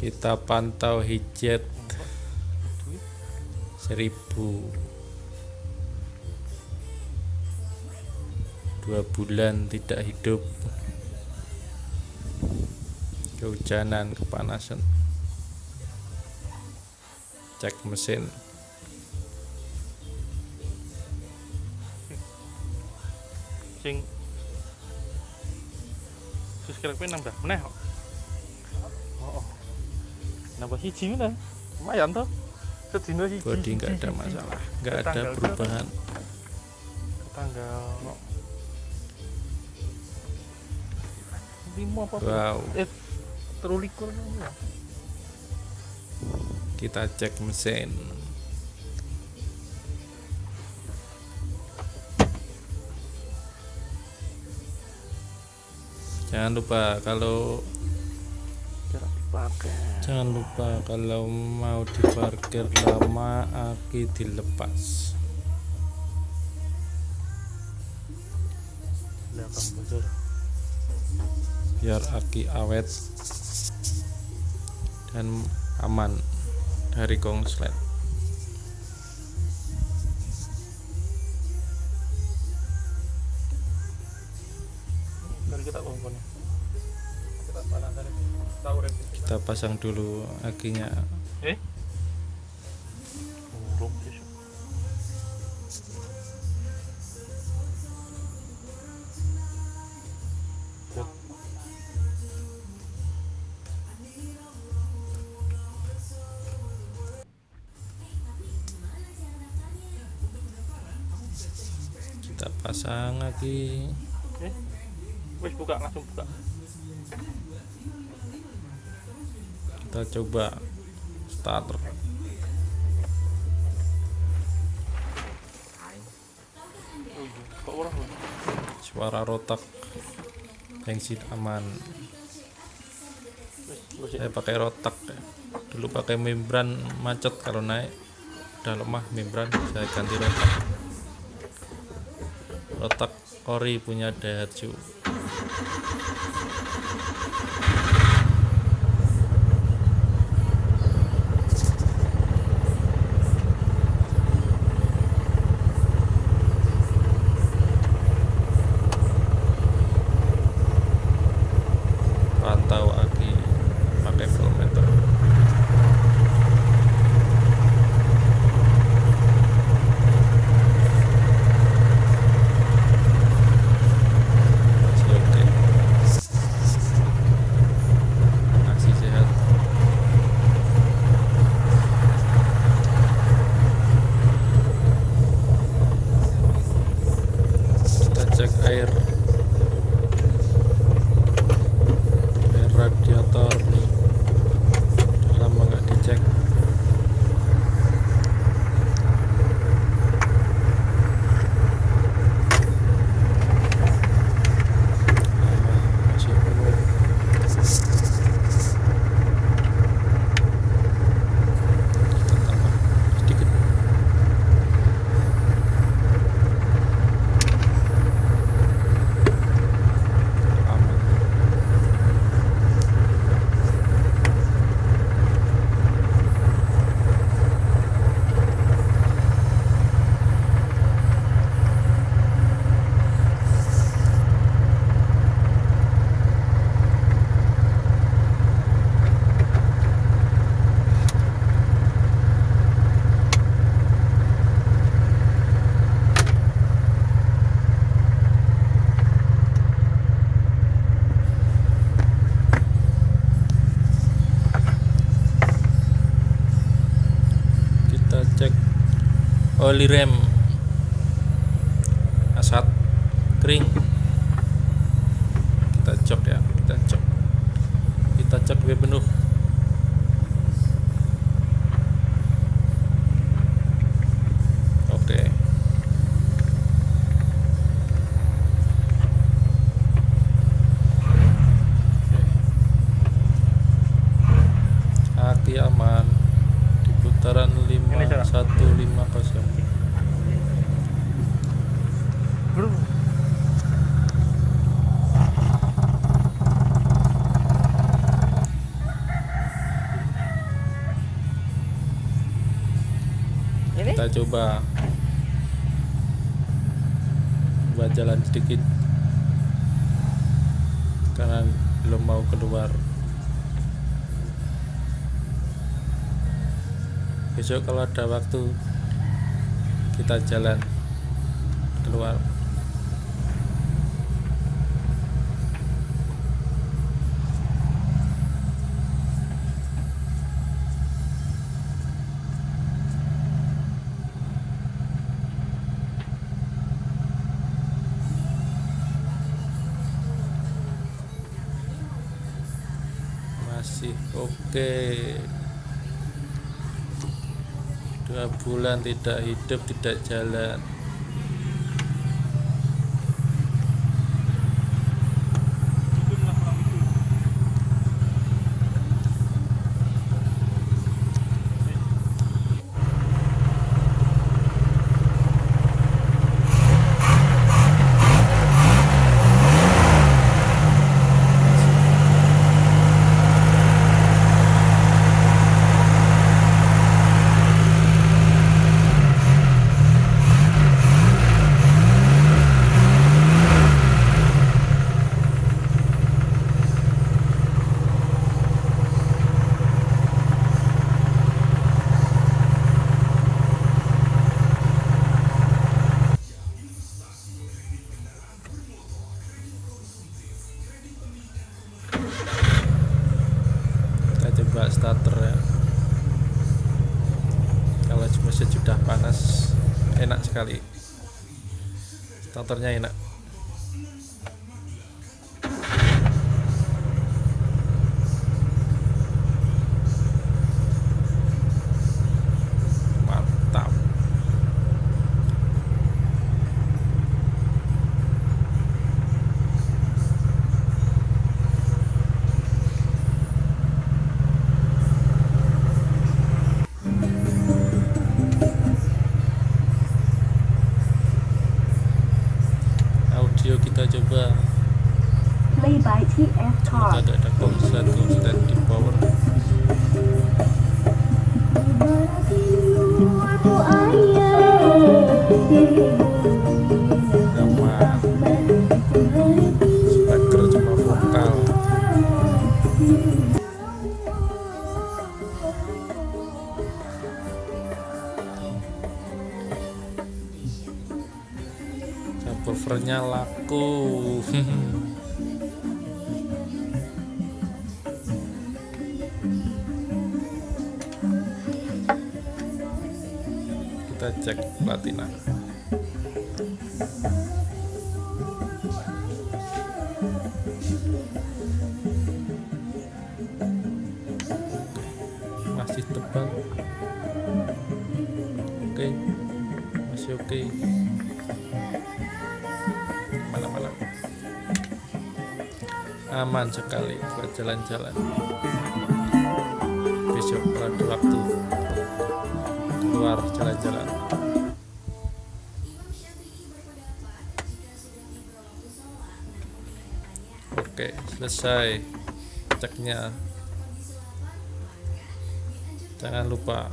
Kita pantau hijat 1000. 2 bulan tidak hidup, kehujanan, kepanasan. Cek mesin. Sing subscribe nambah meneh kok. Oh. Nambah hiji meneh. Lumayan toh. Sedina hiji. Bodi nggak ada masalah, nggak ada perubahan. Tanggal 5 apa? Wow. 23 ya. Kita cek mesin. Jangan lupa kalau mau diparkir lama aki dilepas. Biar aki awet dan aman dari konslet. Kita pasang dulu akinya. Kita pasang lagi. Wis buka, langsung buka. Kita coba starter. Suara rotak, bensin aman. Saya pakai rotak. Dulu pakai membran macet, kalau naik udah lemah membran, saya ganti rotak. Rotak ori punya Daihatsu. Pantau aki pakai voltmeter. Masih oke. Masih sehat. Kita cek air radiator nih, udah lama nggak dicek. Masih penuh. Kita tambah sedikit. Aman. Kita cek oli rem, asat kering. Kita cek ya, kita cek sampai penuh. Oke. Aki aman di putaran 5150. Bro. kita coba buat jalan sedikit karena belum mau keluar. Besok kalau ada waktu kita jalan keluar. Masih oke. 2 bulan tidak hidup, tidak jalan. Kita coba starter ya. Kalau mesin sudah panas enak sekali, starternya enak. Mantap. Audio kita coba. Play by TF Semoga Talk. ada konslet di power. Aman. Speaker cuma vokal. Subwoofernya laku. Kita cek platina. Masih tebal. Oke, masih oke. Mana-mana aman sekali buat jalan-jalan. Besok kalau ada waktu keluar jalan-jalan. Oke, selesai ceknya. Jangan lupa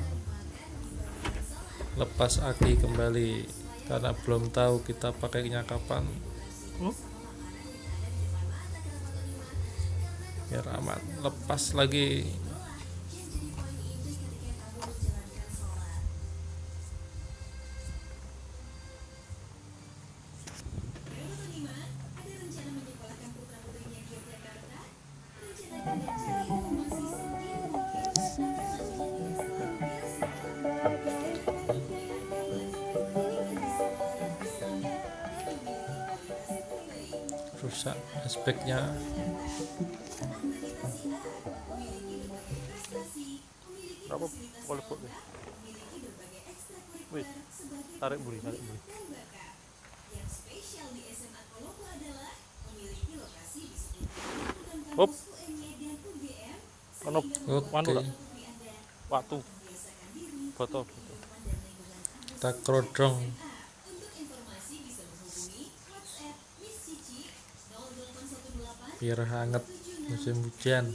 lepas aki kembali karena belum tahu kita pakainya kapan. Biar aman, lepas lagi. Rusak aspeknya. Berapa boleh pot deh. Wih, tarik buri. Hop. Ono Oke, waktu. Foto. kita kerodong. Biar hangat musim hujan.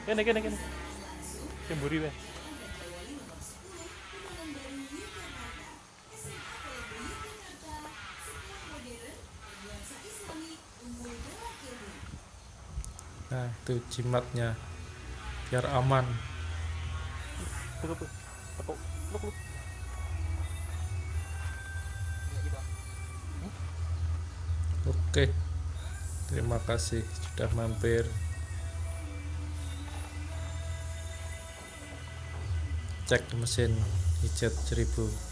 Kene. Kemburi weh. Nah itu jimatnya biar aman. Tuh. Luk. Oke, terima kasih sudah mampir. Cek mesin hijat 1000.